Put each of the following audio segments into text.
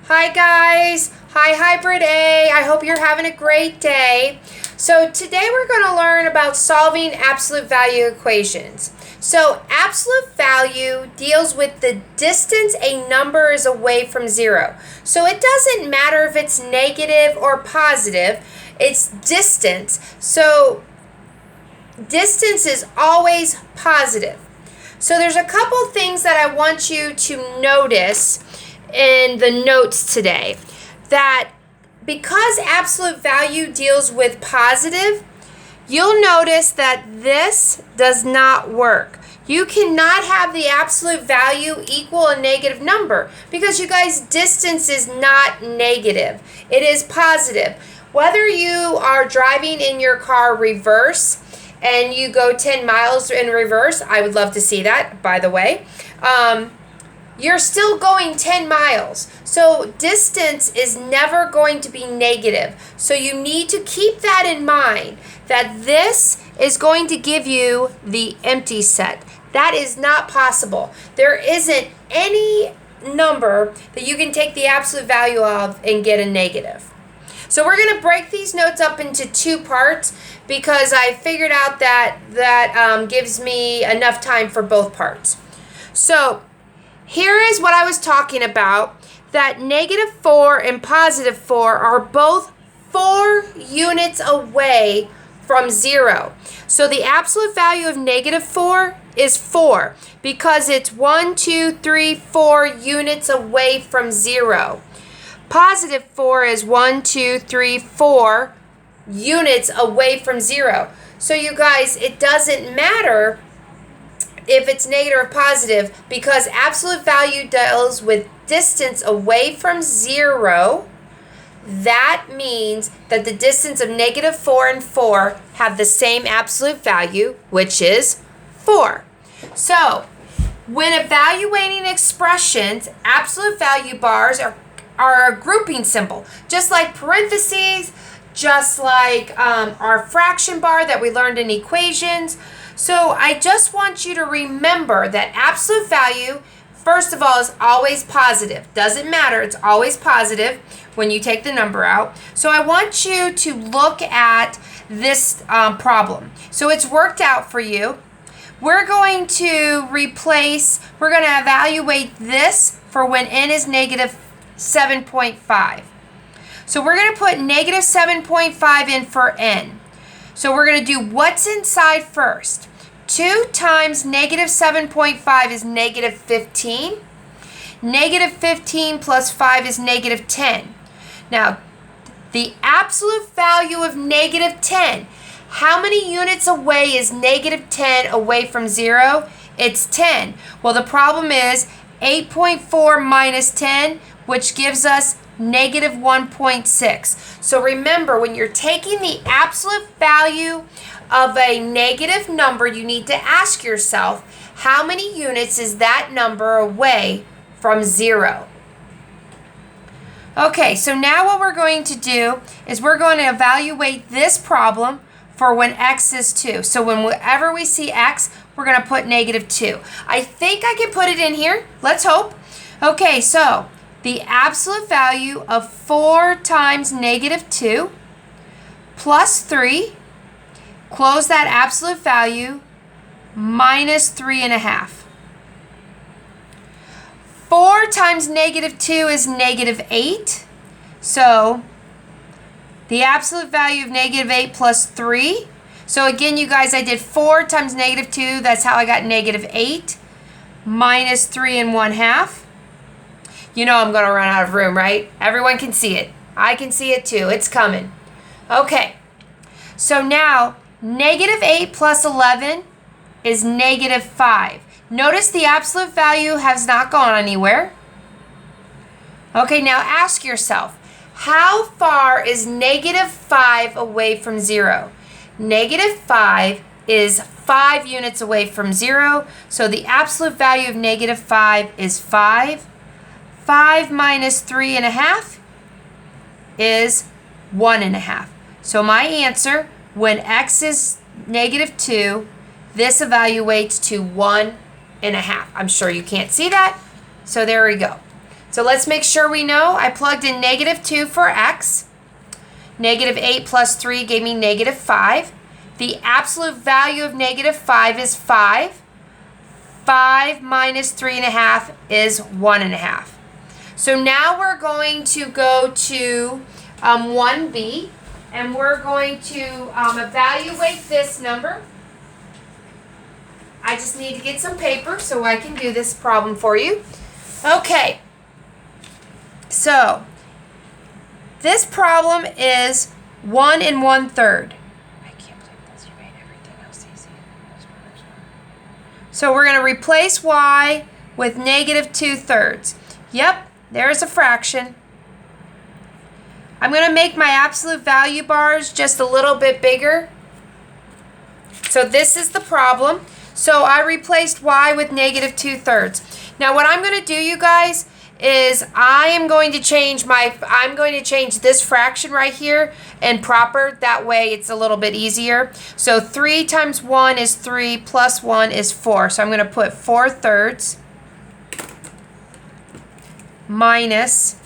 Hi guys, hi Hybrid A. I hope you're having a great day. So today we're going to learn about solving absolute value equations. So absolute value deals with the distance a number is away from zero. So it doesn't matter if it's negative or positive, it's distance. So distance is always positive. So there's a couple things that I want you to notice in the notes today, that because absolute value deals with positive, you'll notice that this does not work. You cannot have the absolute value equal a negative number because, you guys, distance is not negative. It is positive. Whether you are driving in your car reverse and you go 10 miles in reverse, I would love to see that, by the way. You're still going 10 miles. So distance is never going to be negative. So you need to keep that in mind, that this is going to give you the empty set. That is not possible. There isn't any number that you can take the absolute value of and get a negative. So we're going to break these notes up into two parts because I figured out that gives me enough time for both parts. So here is what I was talking about, that -4 and +4 are both 4 units away from 0. So the absolute value of -4 is 4 because it's 1, 2, 3, 4 units away from 0. +4 is 1, 2, 3, 4 units away from 0. So you guys, it doesn't matter if it's negative or positive, because absolute value deals with distance away from 0. That means that the distance of -4 and 4 have the same absolute value, which is 4. So when evaluating expressions, absolute value bars are a grouping symbol, just like parentheses, just like our fraction bar that we learned in equations. So I just want you to remember that absolute value, first of all, is always positive. Doesn't matter, it's always positive when you take the number out. So I want you to look at this problem. So it's worked out for you. We're going to evaluate this for when n is -7.5. So we're going to put -7.5 in for n. So we're going to do what's inside first. 2 times -7.5 is -15. -15 plus 5 is -10. Now, the absolute value of -10, how many units away is -10 away from 0? It's 10. Well, the problem is 8.4 minus 10, which gives us -1.6. So remember, when you're taking the absolute value of a negative number, you need to ask yourself, how many units is that number away from 0? Okay, so now what we're going to do is we're going to evaluate this problem for when x is 2. So whenever we see x, we're going to put -2. I think I can put it in here. Let's hope. Okay, so the absolute value of 4 times -2 plus 3, close that absolute value, minus 3.5. 4 times -2 is -8. So the absolute value of -8 plus 3. So again, you guys, I did 4 times -2. That's how I got -8. Minus 3.5. You know I'm going to run out of room, right? Everyone can see it. I can see it too. It's coming. Okay. So now, -8 plus 11 is -5. Notice the absolute value has not gone anywhere. Okay, now ask yourself, how far is -5 away from 0? -5 is 5 units away from 0. So the absolute value of -5 is 5. 5 minus 3.5 is 1.5. So my answer, when x is -2, this evaluates to 1.5. I'm sure you can't see that, so there we go. So let's make sure we know. I plugged in -2 for x. -8 plus 3 gave me -5. The absolute value of -5 is 5. 5 minus 3.5 is 1.5. So now we're going to go to 1b, and we're going to evaluate this number. I just need to get some paper so I can do this problem for you. Okay, so this problem is 1 1/3. I can't believe this. You made everything else easy. So we're going to replace y with -2/3. Yep, there's a fraction. I'm going to make my absolute value bars just a little bit bigger. So this is the problem. So I replaced y with -2/3. Now what I'm going to do, you guys, is I'm going to change this fraction right here and proper. That way it's a little bit easier. So 3 times 1 is 3 plus 1 is 4. So I'm going to put 4/3 minus.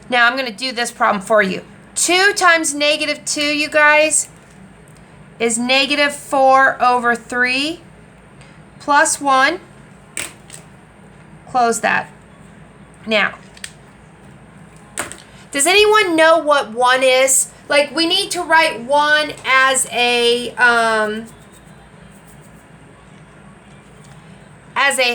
Now I'm going to do this problem for you. 2 times -2, you guys, is -4/3 plus 1. Close that. Now, does anyone know what 1 is? Like, we need to write 1 as a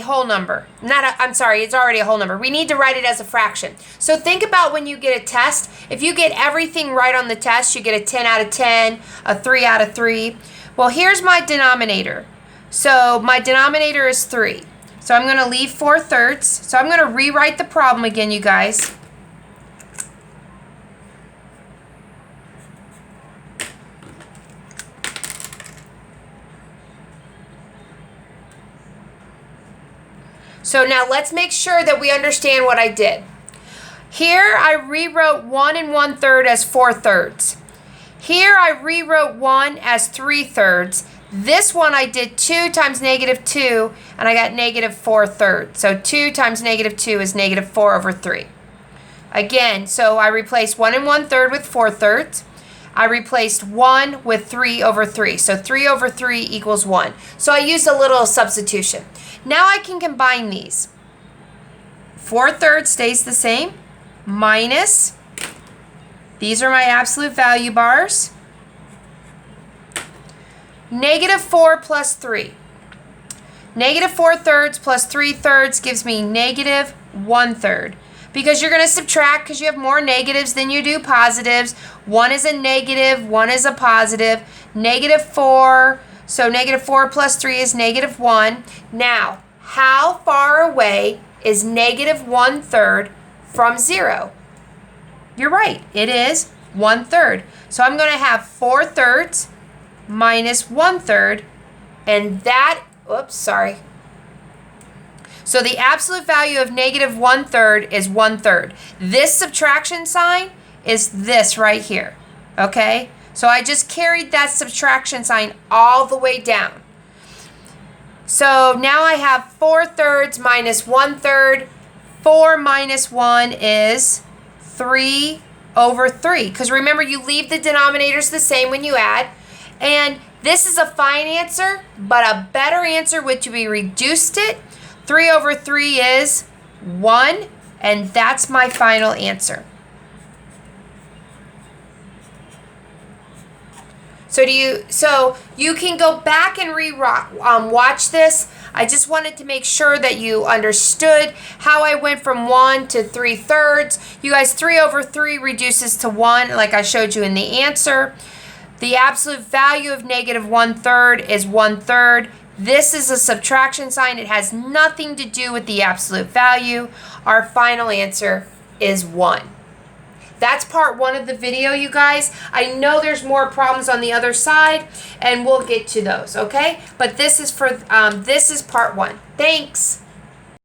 whole number. I'm sorry, it's already a whole number. We need to write it as a fraction. So think about when you get a test. If you get everything right on the test, you get a 10 out of 10, a 3 out of 3. Well, here's my denominator. So my denominator is 3. So I'm going to leave 4/3. So I'm going to rewrite the problem again, you guys. So now let's make sure that we understand what I did. Here I rewrote 1 1/3 as 4/3. Here I rewrote 1 as 3/3. This one I did 2 times -2, and I got -4/3. So 2 times -2 is -4/3. Again, so I replaced 1 1/3 with 4/3. I replaced 1 with 3/3. So 3/3 equals 1. So I used a little substitution. Now I can combine these. 4/3 stays the same, minus, these are my absolute value bars, -4 plus 3. -4/3 plus 3/3 gives me -1/3. Because you're going to subtract because you have more negatives than you do positives. 1 is a negative, 1 is a positive. -4, so -4 plus 3 is -1. Now, how far away is -1/3 from 0? You're right, it is 1/3. So I'm going to have 4/3 minus 1/3, and that, oops, sorry. So the absolute value of -1/3 is 1/3. This subtraction sign is this right here, okay? So I just carried that subtraction sign all the way down. So now I have 4/3 minus 1/3. 4 minus 1 is 3/3. Because remember, you leave the denominators the same when you add. And this is a fine answer, but a better answer would be reduced it. 3/3 is 1, and that's my final answer. So you can go back and watch this. I just wanted to make sure that you understood how I went from 1 to 3/3. You guys, 3/3 reduces to 1, like I showed you in the answer. The absolute value of -1/3 is 1/3. This is a subtraction sign. It has nothing to do with the absolute value. Our final answer is 1. That's part 1 of the video, you guys. I know there's more problems on the other side, and we'll get to those, okay? But this is part 1. Thanks.